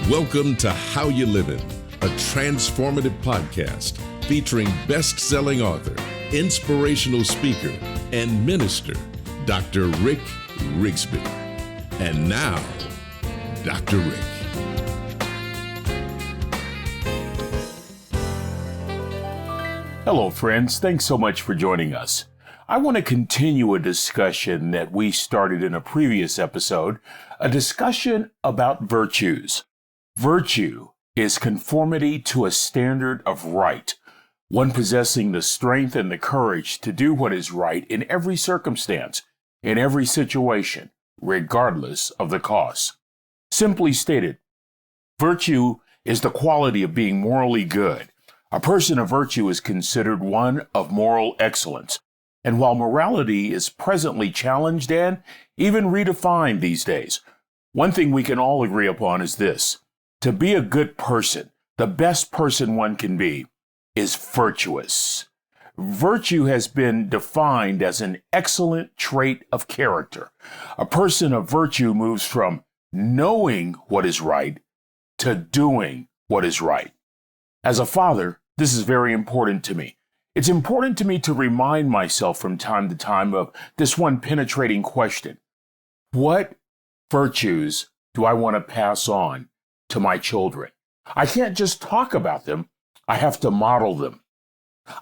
Welcome to How You Livin', a transformative podcast featuring best-selling author, inspirational speaker, and minister, Dr. Rick Rigsby. And now, Dr. Rick. Hello, friends. Thanks so much for joining us. I want to continue a discussion that we started in a previous episode, a discussion about virtues. Virtue is conformity to a standard of right, one possessing the strength and the courage to do what is right in every circumstance, in every situation, regardless of the cost. Simply stated, virtue is the quality of being morally good. A person of virtue is considered one of moral excellence. And while morality is presently challenged and even redefined these days, one thing we can all agree upon is this. To be a good person, the best person one can be, is virtuous. Virtue has been defined as an excellent trait of character. A person of virtue moves from knowing what is right to doing what is right. As a father, this is very important to me. It's important to me to remind myself from time to time of this one penetrating question. What virtues do I want to pass on to my children? I can't just talk about them. I have to model them.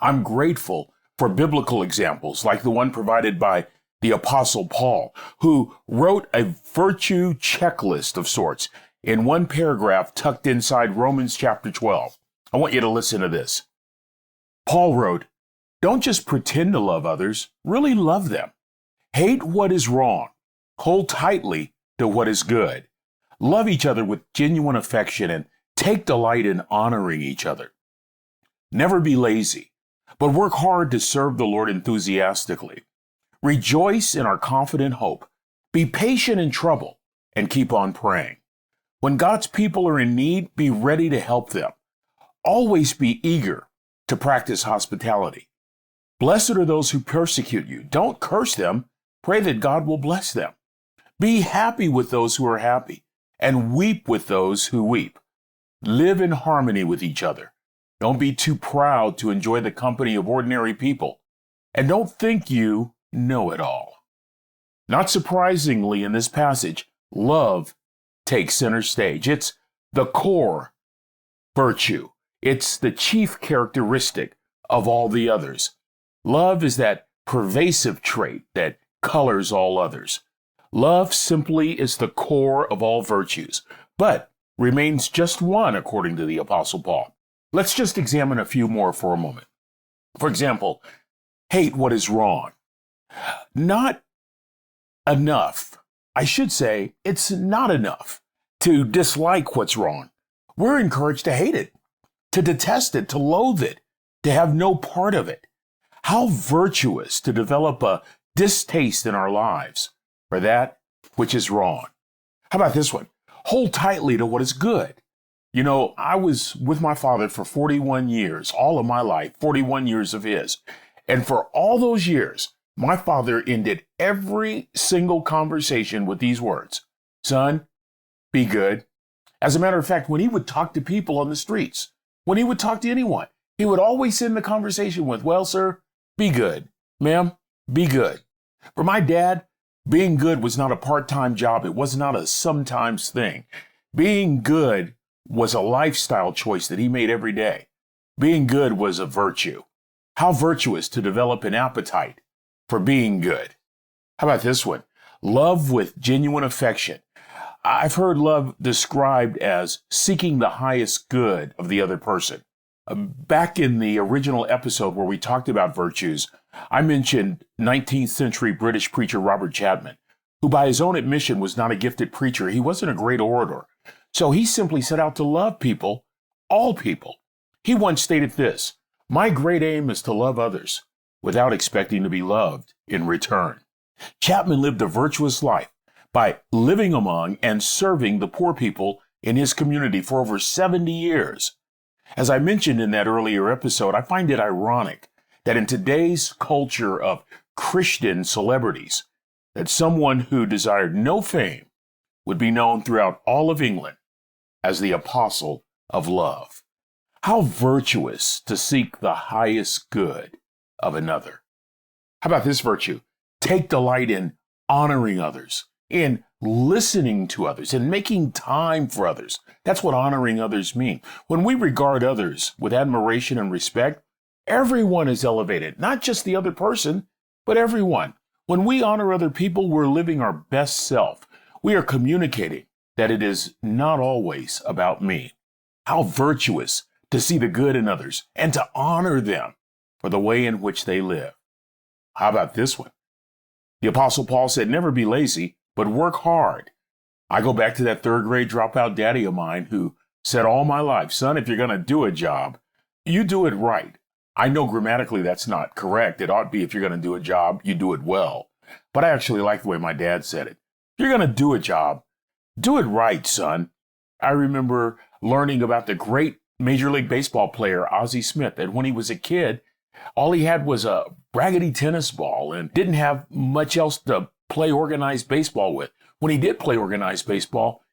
I'm grateful for biblical examples like the one provided by the Apostle Paul, who wrote a virtue checklist of sorts in one paragraph tucked inside Romans chapter 12. I want you to listen to this. Paul wrote, "Don't just pretend to love others, really love them. Hate what is wrong. Hold tightly to what is good. Love each other with genuine affection and take delight in honoring each other. Never be lazy, but work hard to serve the Lord enthusiastically. Rejoice in our confident hope. Be patient in trouble and keep on praying. When God's people are in need, be ready to help them. Always be eager to practice hospitality. Blessed are those who persecute you. Don't curse them. Pray that God will bless them. Be happy with those who are happy and weep with those who weep. Live in harmony with each other. Don't be too proud to enjoy the company of ordinary people. And don't think you know it all." Not surprisingly, in this passage, love takes center stage. It's the core virtue. It's the chief characteristic of all the others. Love is that pervasive trait that colors all others. Love simply is the core of all virtues, but remains just one according to the Apostle Paul. Let's just examine a few more for a moment. For example, hate what is wrong. Not enough. I should say it's not enough to dislike what's wrong. We're encouraged to hate it, to detest it, to loathe it, to have no part of it. How virtuous to develop a distaste in our lives for that which is wrong. How about this one? Hold tightly to what is good. You know, I was with my father for 41 years, all of my life, 41 years of his. And for all those years, my father ended every single conversation with these words: "Son, be good." As a matter of fact, when he would talk to people on the streets, when he would talk to anyone, he would always end the conversation with, "Well, sir, be good. Ma'am, be good." For my dad, being good was not a part-time job. It was not a sometimes thing. Being good was a lifestyle choice that he made every day. Being good was a virtue. How virtuous to develop an appetite for being good. How about this one? Love with genuine affection. I've heard love described as seeking the highest good of the other person. Back in the original episode where we talked about virtues, I mentioned 19th century British preacher Robert Chapman, who by his own admission was not a gifted preacher. He wasn't a great orator. So he simply set out to love people, all people. He once stated this: "My great aim is to love others without expecting to be loved in return." Chapman lived a virtuous life by living among and serving the poor people in his community for over 70 years. As I mentioned in that earlier episode, I find it ironic that in today's culture of Christian celebrities, that someone who desired no fame would be known throughout all of England as the apostle of love. How virtuous to seek the highest good of another. How about this virtue? Take delight in honoring others, in listening to others, in making time for others. That's what honoring others mean. When we regard others with admiration and respect, everyone is elevated, not just the other person, but everyone. When we honor other people, we're living our best self. We are communicating that it is not always about me. How virtuous to see the good in others and to honor them for the way in which they live. How about this one? The Apostle Paul said, never be lazy, but work hard. I go back to that third grade dropout daddy of mine who said all my life, son, if you're going to do a job, you do it right. I know grammatically that's not correct. It ought to be if you're going to do a job, you do it well. But I actually like the way my dad said it. If you're going to do a job, do it right, son. I remember learning about the great Major League Baseball player, Ozzie Smith, that when he was a kid, all he had was a raggedy tennis ball and didn't have much else to play organized baseball with. When he did play organized baseball,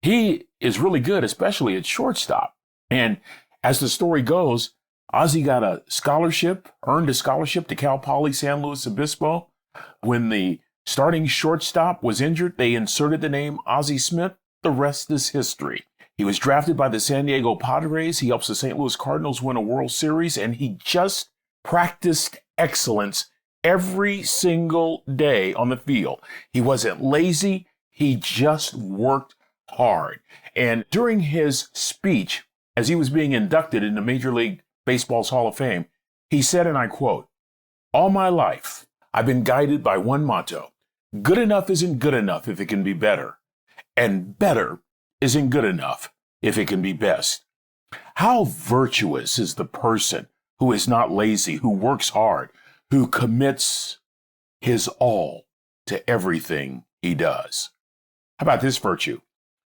he is really good, especially at shortstop. And as the story goes, Ozzie got a scholarship, earned a scholarship to Cal Poly San Luis Obispo. When the starting shortstop was injured, they inserted the name Ozzie Smith. The rest is history. He was drafted by the San Diego Padres. He helps the St. Louis Cardinals win a World Series, and he just practiced excellence every single day on the field. He wasn't lazy. He just worked hard. And during his speech, as he was being inducted into Major League Baseball's Hall of Fame, he said, and I quote, all my life, I've been guided by one motto. Good enough isn't good enough if it can be better. And better isn't good enough if it can be best. How virtuous is the person who is not lazy, who works hard, who commits his all to everything he does? How about this virtue?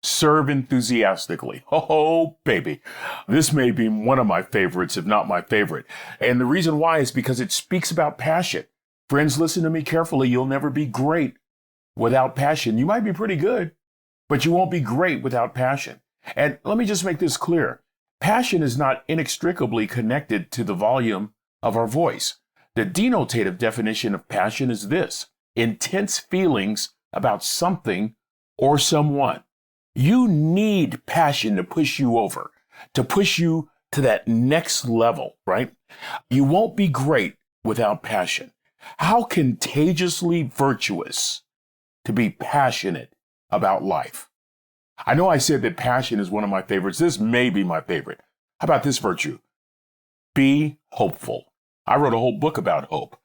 Serve enthusiastically. Oh, baby. This may be one of my favorites, if not my favorite. And the reason why is because it speaks about passion. Friends, listen to me carefully. You'll never be great without passion. You might be pretty good, but you won't be great without passion. And let me just make this clear. Passion is not inextricably connected to the volume of our voice. The denotative definition of passion is this: intense feelings about something or someone. You need passion to push you over, to push you to that next level, right? You won't be great without passion. How contagiously virtuous to be passionate about life. I know I said that passion is one of my favorites. This may be my favorite. How about this virtue? Be hopeful. I wrote a whole book about hope.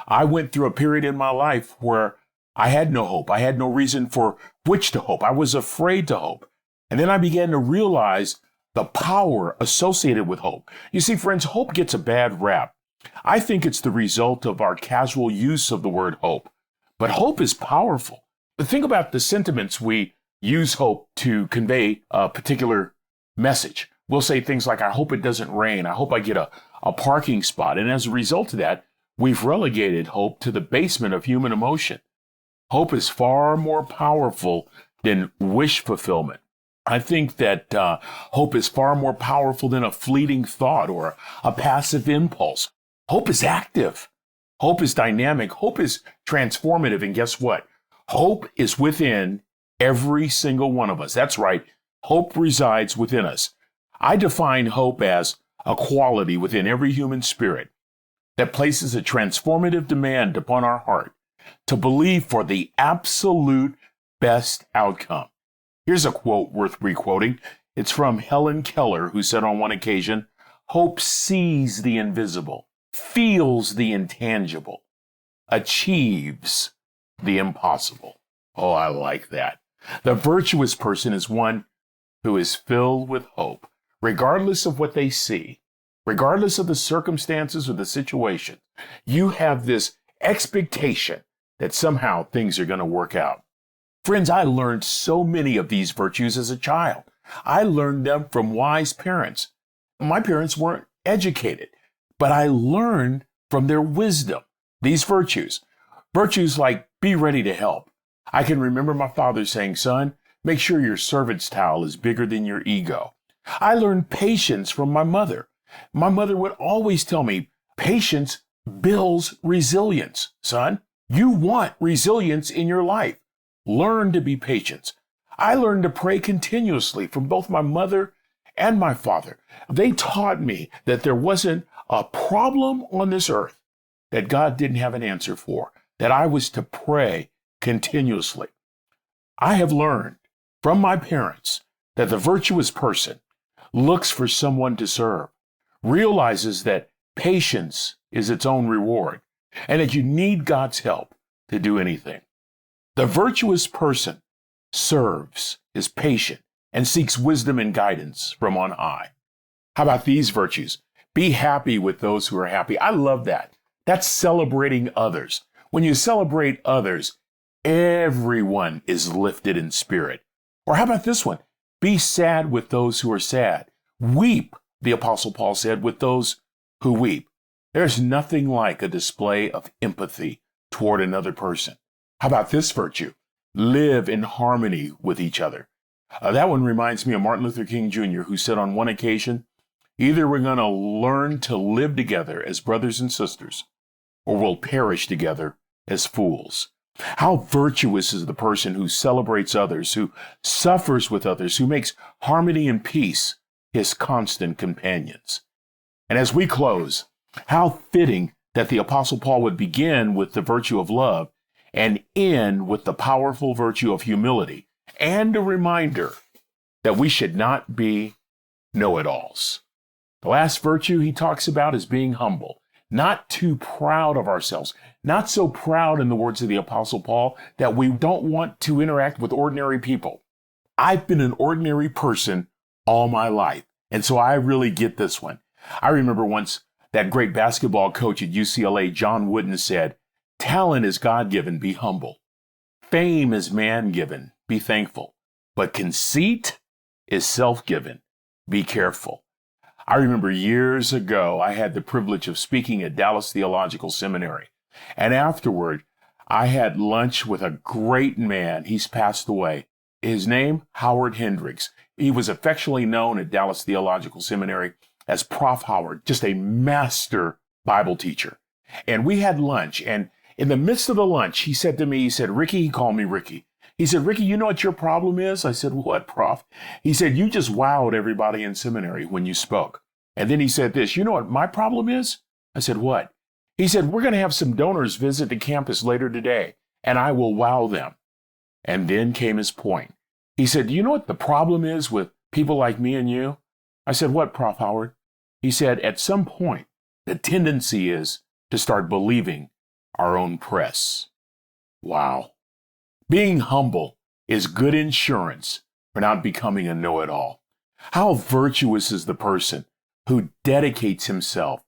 I went through a period in my life where I had no hope. I had no reason for which to hope. I was afraid to hope. And then I began to realize the power associated with hope. You see, friends, hope gets a bad rap. I think it's the result of our casual use of the word hope. But hope is powerful. Think about the sentiments we use hope to convey a particular message. We'll say things like, I hope it doesn't rain. I hope I get a parking spot. And as a result of that, we've relegated hope to the basement of human emotion. Hope is far more powerful than wish fulfillment. I think that hope is far more powerful than a fleeting thought or a passive impulse. Hope is active. Hope is dynamic. Hope is transformative. And guess what? Hope is within every single one of us. That's right. Hope resides within us. I define hope as a quality within every human spirit that places a transformative demand upon our heart to believe for the absolute best outcome. Here's a quote worth requoting. It's from Helen Keller, who said on one occasion, hope sees the invisible, feels the intangible, achieves the impossible. Oh, I like that. The virtuous person is one who is filled with hope, regardless of what they see, regardless of the circumstances or the situation. You have this expectation that somehow things are going to work out. Friends, I learned so many of these virtues as a child. I learned them from wise parents. My parents weren't educated, but I learned from their wisdom, these virtues. Virtues like be ready to help. I can remember my father saying, son, Make sure your servant's towel is bigger than your ego. I learned patience from my mother. My mother would always tell me, patience builds resilience. Son, you want resilience in your life. Learn to be patient. I learned to pray continuously from both my mother and my father. They taught me that there wasn't a problem on this earth that God didn't have an answer for, that I was to pray continuously. I have learned from my parents that the virtuous person looks for someone to serve, realizes that patience is its own reward, and that you need God's help to do anything. The virtuous person serves, is patient, and seeks wisdom and guidance from on high. How about these virtues? Be happy with those who are happy. I love that. That's celebrating others. When you celebrate others, everyone is lifted in spirit. Or how about this one? Be sad with those who are sad. Weep, the Apostle Paul said, with those who weep. There's nothing like a display of empathy toward another person. How about this virtue? Live in harmony with each other. That one reminds me of Martin Luther King Jr., who said on one occasion, either we're going to learn to live together as brothers and sisters, or we'll perish together as fools. How virtuous is the person who celebrates others, who suffers with others, who makes harmony and peace his constant companions. And as we close, how fitting that the Apostle Paul would begin with the virtue of love and end with the powerful virtue of humility, and a reminder that we should not be know-it-alls. The last virtue he talks about is being humble, not too proud of ourselves, not so proud, in the words of the Apostle Paul, that we don't want to interact with ordinary people. I've been an ordinary person all my life, and so I really get this one. I remember once that great basketball coach at UCLA, John Wooden, said, talent is God-given, be humble. Fame is man-given, be thankful. But conceit is self-given, be careful. I remember years ago, I had the privilege of speaking at Dallas Theological Seminary. And afterward, I had lunch with a great man. He's passed away. His name, Howard Hendricks. He was affectionately known at Dallas Theological Seminary as Prof. Howard, just a master Bible teacher. And we had lunch. And in the midst of the lunch, he said to me, he said, Ricky, he called me Ricky. He said, Ricky, you know what your problem is? I said, what, Prof? He said, you just wowed everybody in seminary when you spoke. And then he said this, you know what my problem is? I said, what? He said, we're going to have some donors visit the campus later today, and I will wow them. And then came his point. He said, do you know what the problem is with people like me and you? I said, what, Prof. Howard? He said, at some point, the tendency is to start believing our own press. Wow. Being humble is good insurance for not becoming a know-it-all. How virtuous is the person who dedicates himself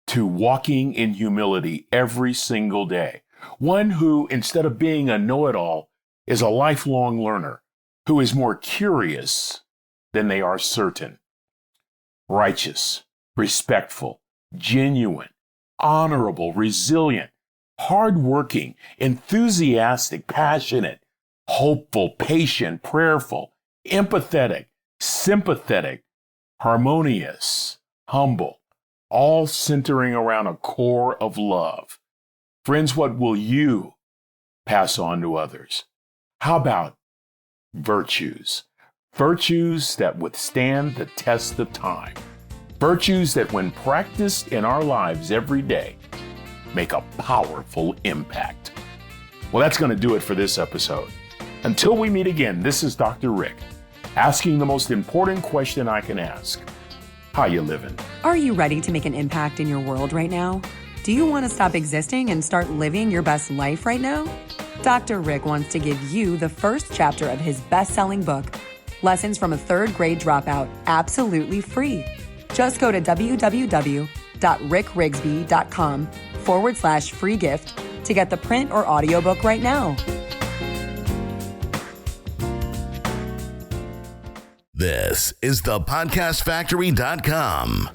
to walking in humility every single day? One who, instead of being a know-it-all, is a lifelong learner, who is more curious than they are certain. Righteous, respectful, genuine, honorable, resilient, hardworking, enthusiastic, passionate, hopeful, patient, prayerful, empathetic, sympathetic, harmonious, humble, all centering around a core of love. Friends, what will you pass on to others? How about virtues? Virtues that withstand the test of time. Virtues that, when practiced in our lives every day, make a powerful impact. Well, that's going to do it for this episode. Until we meet again, this is Dr. Rick, asking the most important question I can ask. How you living? Are you ready to make an impact in your world right now? Do you want to stop existing and start living your best life right now? Dr. Rick wants to give you the first chapter of his best-selling book, Lessons from a Third Grade Dropout, absolutely free. Just go to www.rickrigsby.com/free gift to get the print or audiobook right now. This is thepodcastfactory.com.